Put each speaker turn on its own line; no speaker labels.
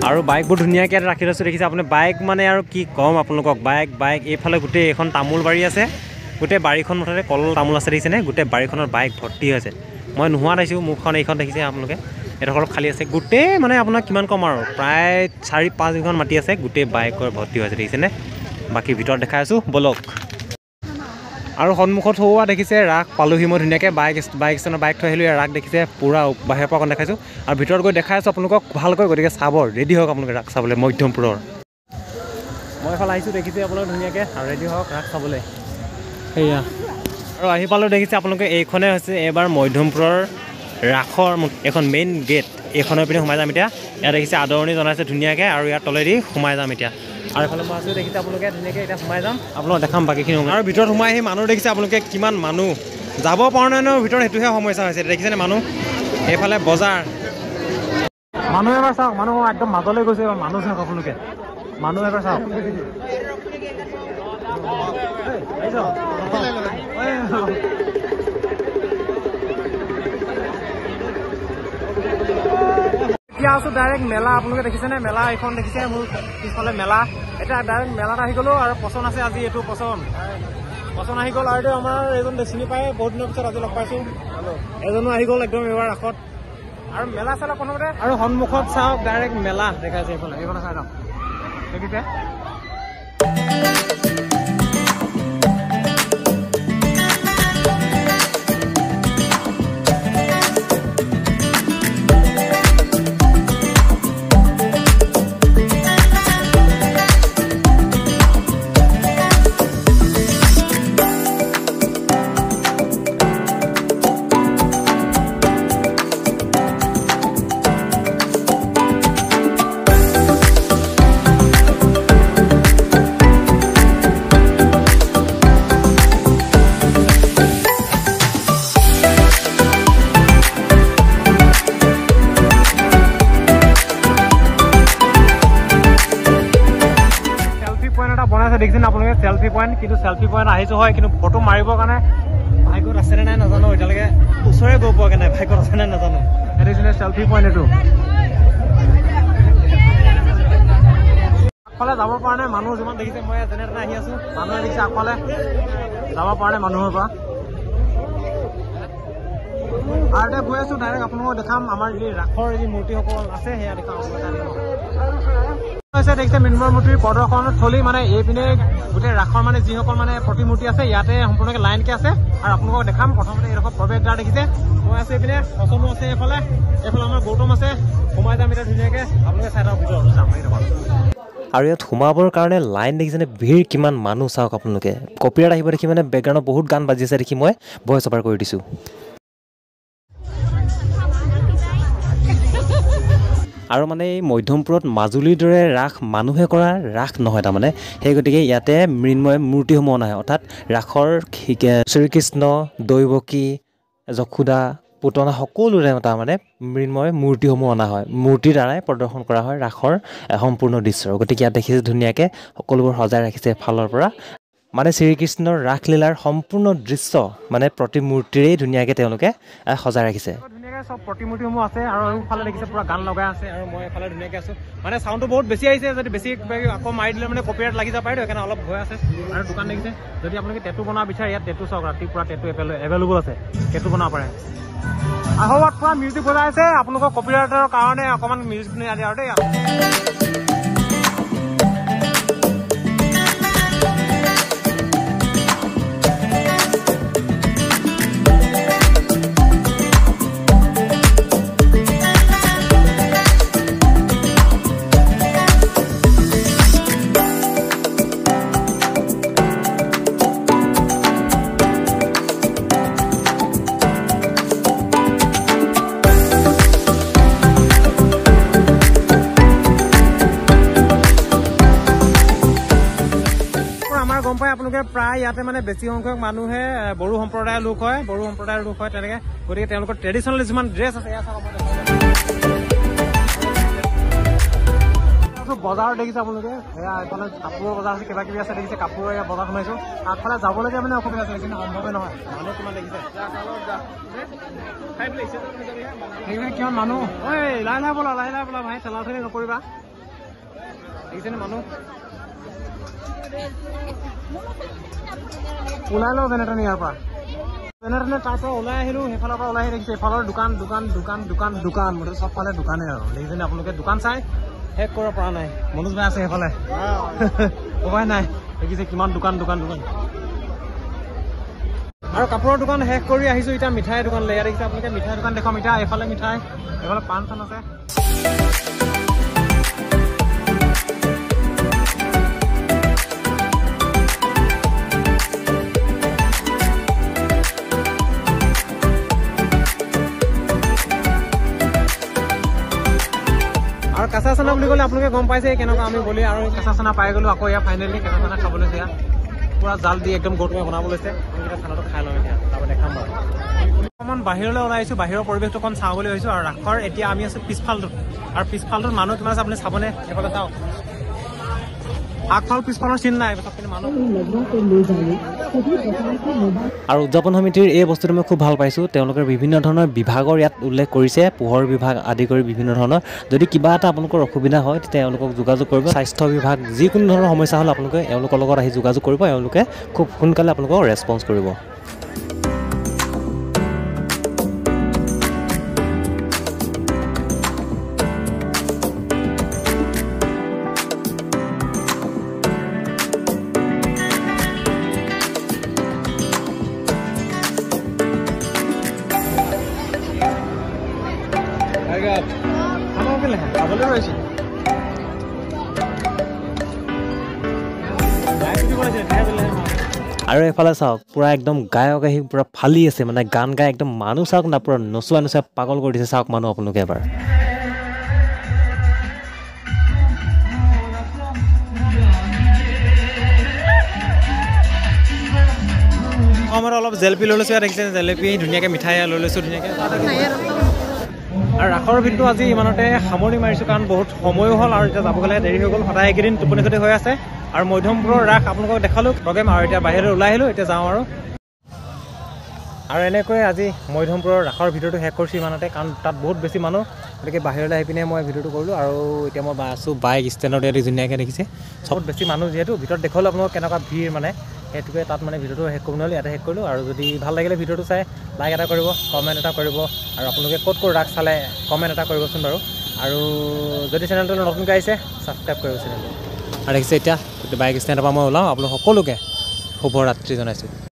আৰু বাইকবোৰ ধুনীয়াকৈ ৰাখি লৈছোঁ দেখিছে আপুনি বাইক মানে আৰু কি ক'ম আপোনালোকক বাইক এইফালে গোটেই এখন তামোল বাৰী আছে গোটেই বাৰীখন মুঠতে কল তামোল আছে দেখিছেনে গোটেই বাৰীখনত বাইক ভৰ্তি হৈছে মই নোহোৱা দেখিছোঁ মুখখন এইখন দেখিছে আপোনালোকে এডোখৰ খালী আছে গোটেই মানে আপোনাক কিমান ক'ম আৰু প্ৰায় 4-5 বিঘামান মাটি আছে গোটেই বাইকৰ ভৰ্তি হৈছে দেখিছেনে বাকী ভিতৰত দেখাই আছোঁ বলক আৰু সন্মুখত হোৱা দেখিছে ৰাস পালোহি মই ধুনীয়াকৈ বাইক ষ্টেণ্ডৰ বাইক থৈ আহিলোঁ ৰাস দেখিছে পূৰা বাহিৰৰ পৰা অকণ দেখাইছোঁ আৰু ভিতৰত গৈ দেখাই আছোঁ আপোনালোকক ভালকৈ গতিকে চাব ৰেডি হওক আপোনালোকে ৰাস চাবলৈ মধ্যমপুৰৰ মই এইফালে আহিছোঁ দেখিছে আপোনালোক ধুনীয়াকৈ আৰু ৰেডি হওক ৰাস চাবলৈ সেয়া আৰু আহি পালোঁ দেখিছে আপোনালোকে এইখনে হৈছে এইবাৰ মধ্যমপুৰৰ ৰাসৰ এখন মেইন গেট এইখনৰ পিনে সোমাই যাম এতিয়া ইয়াত দেখিছে আদৰণি জনাইছে ধুনীয়াকৈ আৰু ইয়াৰ তলেদি সোমাই যাম এতিয়া আৰু এইফালে মই আছোঁ দেখিছে আপোনালোকে ধুনীয়াকৈ এতিয়া সোমাই যাম আপোনালোক দেখাম বাকীখিনি আৰু ভিতৰত সোমাই আহি মানুহ দেখিছে আপোনালোকে কিমান মানুহ যাব পৰা নাই ন ভিতৰত সেইটোহে সমস্যা হৈছে দেখিছেনে মানুহ এইফালে বজাৰ মানুহ এবাৰ চাওক মানুহ একদম মাজলৈ গৈছে এবাৰ মানুহ চাওক আপোনালোকে মানুহ এবাৰ চাওক এতিয়া আছোঁ ডাইৰেক্ট মেলা আপোনালোকে দেখিছেনে মেলা এইখন দেখিছে মোৰ পিছফালে মেলা এতিয়া ডাইৰেক্ট মেলাত আহি গ'লোঁ আৰু পচন্দ আছে আজি এইটো পচন্দ আহি গ'ল আৰু আমাৰ এজন চিনি পায় বহুত দিনৰ পিছত আজি লগ পাইছোঁ এজনো আহি গ'ল একদম এইবাৰ ৰাসত আৰু মেলা চালা প্ৰথমতে আৰু সন্মুখত চাওক ডাইৰেক্ট মেলা দেখাইছে এইফালে চাই লওক দেখিছে দেখিছেনে আপোনালোকে সেলফি পইণ্ট কিন্তু সেলফি পইণ্ট আহিছোঁ হয় কিন্তু ফটো মাৰিবৰ কাৰণে বাইকত আছেনে নাই নাজানো এতিয়ালৈকে ওচৰে গৈ পোৱাকৈ নাই বাইকত আছেনে নাজানো এইটো আছিলে সেলফি পইণ্ট এইটো আগফালে যাব পৰা নাই মানুহ যিমান দেখিছে মই যেনে তেনে আহি আছোঁ মানুহে দেখিছে আগফালে যাব পৰা নাই মানুহৰ পৰা আৰু এতিয়া গৈ আছোঁ ডাইৰেক্ট আপোনালোকক দেখাম আমাৰ যি ৰাসৰ যি মূৰ্তিসকল আছে সেয়া দেখাম দেখিছে মৃন্ময় মূৰ্তিৰ প্ৰদৰ্শনস্থলী মানে এইপিনে গোটেই ৰাসৰ মানে যিসকল মানে প্ৰতিমূৰ্তি আছে ইয়াতে সম্পূৰ্ণকৈ লাইনকৈ আছে আৰু আপোনালোকক দেখাম প্ৰথমতে এইডোখৰ প্ৰৱেশদ্বাৰ দেখিছে মই আছে এইপিনে পচন্দো আছে এইফালে আমাৰ গৌতম আছে সোমাই যাম এতিয়া ধুনীয়াকৈ আপোনালোকে চাই থাকক ভিতৰত যাম এইডোখৰ আৰু ইয়াত সোমাবৰ কাৰণে লাইন দেখিছেনে ভিৰ কিমান মানুহ চাওক আপোনালোকে কপিৰাইট আহিব দেখি মানে বেকগ্ৰাউণ্ডত বহুত গান বাজি আছে দেখি মই ভইচ অভাৰ কৰি দিছোঁ আৰু মানে এই মধ্যমপুৰত মাজুলীৰ দৰে ৰাস মানুহে কৰা ৰাস নহয় তাৰমানে সেই গতিকে ইয়াতে মৃন্ময় মূৰ্তিসমূহ অনা হয় অৰ্থাৎ ৰাসৰ শ্ৰীকৃষ্ণ দৈৱকী যশোদা পুতনা সকলোৰে তাৰমানে মৃন্ময় মূৰ্তিসমূহ অনা হয় মূৰ্তিৰ দ্বাৰাই প্ৰদৰ্শন কৰা হয় ৰাসৰ সম্পূৰ্ণ দৃশ্য গতিকে ইয়াত দেখিছে ধুনীয়াকৈ সকলোবোৰ সজাই ৰাখিছে ফালৰ পৰা মানে শ্ৰীকৃষ্ণৰ ৰাসলীলাৰ সম্পূৰ্ণ দৃশ্য মানে প্ৰতিমূৰ্তিৰেই ধুনীয়াকৈ তেওঁলোকে সজাই ৰাখিছে ধুনীয়াকৈ চব প্ৰতিমূৰ্তিসমূহ আছে আৰু এইফালে দেখিছে পুৰা গান লগাই আছে আৰু মই এইফালে ধুনীয়াকৈ আছোঁ মানে চাউণ্ডটো বহুত বেছি আহিছে যদি বেছি আকৌ মাৰি দিলে মানে কপিৰাইট লাগি যাব পাৰে সেইকাৰণে অলপ ভয় আছে আৰু দোকান দেখিছে যদি আপোনালোকে টেটু বনাব বিচাৰে ইয়াত টেটু চাওক ৰাতিপুৱা টেটু এভেইলেবল আছে টেটু বনাব পাৰে আহত পুৰা মিউজিক বজাই আছে আপোনালোকৰ কপিৰাইটৰ কাৰণে অকণমান মিউজিক শুনি আদি আৰু দেই গম পাই আপোনালোকে প্ৰায় ইয়াতে মানে বেছি সংখ্যক মানুহে বড়ো সম্প্ৰদায়ৰ লোক হয় তেনেকৈ গতিকে তেওঁলোকৰ ট্ৰেডিশ্যনেল কিছুমান ড্ৰেছ আছে বজাৰ দেখিছে আপোনালোকে এয়া এইফালে কাপোৰৰ বজাৰ আছে কিবা কিবি আছে দেখিছে কাপোৰৰ এয়া বজাৰ সোমাইছোঁ আগফালে যাবলৈকে মানে অসুবিধা আছে কিন্তু সম্ভৱে নহয় মানুহ কিমান দেখিছে কিমান মানুহ ঐ লাহে লাহে বোলা ভাই ঠেলা ঠেলি নকৰিবা দেখিছেনে মানুহ ওলাই লওঁ যেনে তেনে ইয়াৰ পৰা যেনে তেনে তাৰ পৰা ওলাই আহিলোঁ সেইফালৰ পৰা ওলাই আহি দেখিছে এইফালৰ দোকান দোকান দোকান দোকান দোকান মুঠতে চবফালে দোকানে আৰু দেখিছেনে আপোনালোকে দোকান চাই শেষ কৰিব পৰা নাই মনোজ ভাই আছে সেইফালে উপায় নাই দেখিছে কিমান দোকান দোকান দোকান আৰু কাপোৰৰ দোকান শেষ কৰি আহিছোঁ এতিয়া মিঠাইৰ দোকানলৈ ইয়াত দেখিছে আপোনালোকে মিঠাইৰ দোকান দেখাম এতিয়া এইফালে মিঠাই এইফালে পাণ চান আছে আৰু কেঁচা চানা বুলি ক'লে আপোনালোকে গম পাইছে কেনেকুৱা আমি বুলি আৰু কেঁচা চানা পাই গ'লোঁ আকৌ ইয়াৰ ফাইনেলি কেঁচা চানা খাবলৈ দিয়া পুৰা জাল দি একদম গৌতমে বনাব লৈছে আমি এতিয়া খানাটো খাই লওঁ এতিয়া তাৰপৰা দেখাম বাৰু অকণমান বাহিৰলৈ ওলাই আহিছোঁ বাহিৰৰ পৰিৱেশটো অকণ চাওঁ বুলি ভাবিছোঁ আৰু ৰাসৰ এতিয়া আমি আছোঁ পিছফালটোত আৰু পিছফালটোত মানুহ কিমান আছে আপুনি চাবনে এইফালে চাওক আগফাল পিছফালৰ চিন নাই চবখিনি মানুহ আৰু উদযাপন সমিতিৰ এই বস্তুটো মই খুব ভাল পাইছোঁ তেওঁলোকে বিভিন্ন ধৰণৰ বিভাগৰ ইয়াত উল্লেখ কৰিছে পোহৰ বিভাগ আদি কৰি বিভিন্ন ধৰণৰ যদি কিবা এটা আপোনালোকৰ অসুবিধা হয় তেতিয়া এওঁলোকক যোগাযোগ কৰিব স্বাস্থ্য বিভাগ যিকোনো ধৰণৰ সমস্যা হ'লে আপোনালোকে এওঁলোকৰ লগত আহি যোগাযোগ কৰিব এওঁলোকে খুব সোনকালে আপোনালোকক ৰেছপন্স কৰিব আৰু এইফালে চাওক পুৰা একদম গায়ক আহি পুৰা ফালি আছে মানে গান গাই একদম মানুহ চাওক না পুৰা নচুৱাই নচুৱাই পাগল কৰি দিছে চাওক মানুহ আপোনালোকে এবাৰ আমাৰ অলপ জেলেপি লৈ লৈছোঁ ইয়াত দেখিছে জেলেপি ধুনীয়াকৈ মিঠাই লৈ লৈছোঁ ধুনীয়াকৈ আৰু ৰাসৰ ভিডিঅ'টো আজি ইমানতে সামৰণি মাৰিছোঁ কাৰণ বহুত সময়ো হ'ল আৰু এতিয়া যাব গ'লে দেৰি হৈ গ'ল সদায় এইকেইদিন টোপনি ক্ষতি হৈ আছে আৰু মধ্যমপুৰৰ ৰাস আপোনালোকক দেখালোঁ প্ৰগ্ৰেম আৰু এতিয়া বাহিৰলৈ ওলাই আহিলোঁ এতিয়া যাওঁ আৰু এনেকৈ আজি মধ্যমপুৰৰ ৰাসৰ ভিডিঅ'টো শেষ কৰিছোঁ ইমানতে কাৰণ তাত বহুত বেছি মানুহ গতিকে বাহিৰলৈ আহি পিনে মই ভিডিঅ'টো কৰিলোঁ আৰু এতিয়া মই আছোঁ বাইক ষ্টেণ্ডত ইয়াত ধুনীয়াকৈ দেখিছে বহুত বেছি মানুহ যিহেতু ভিতৰত দেখালোঁ আপোনালোকক কেনেকুৱা ভিৰ মানে সেইটোকে তাত মানে ভিডিঅ'টো শেষ কৰিব নোৱাৰিলোঁ ইয়াতে শেষ কৰিলোঁ আৰু যদি ভাল লাগিলে ভিডিঅ'টো চাই লাইক এটা কৰিব কমেণ্ট এটা কৰিব আৰু আপোনালোকে ক'ত ৰাস চালে কমেণ্ট এটা কৰিবচোন বাৰু আৰু যদি চেনেলটো নতুনকৈ আহিছে ছাবস্ক্ৰাইব কৰিব চেনেলটো আৰু দেখিছে এতিয়া বাইক ষ্টেণ্ডৰ পৰা মই ওলাওঁ আপোনালোক সকলোকে শুভৰাত্ৰি জনাইছোঁ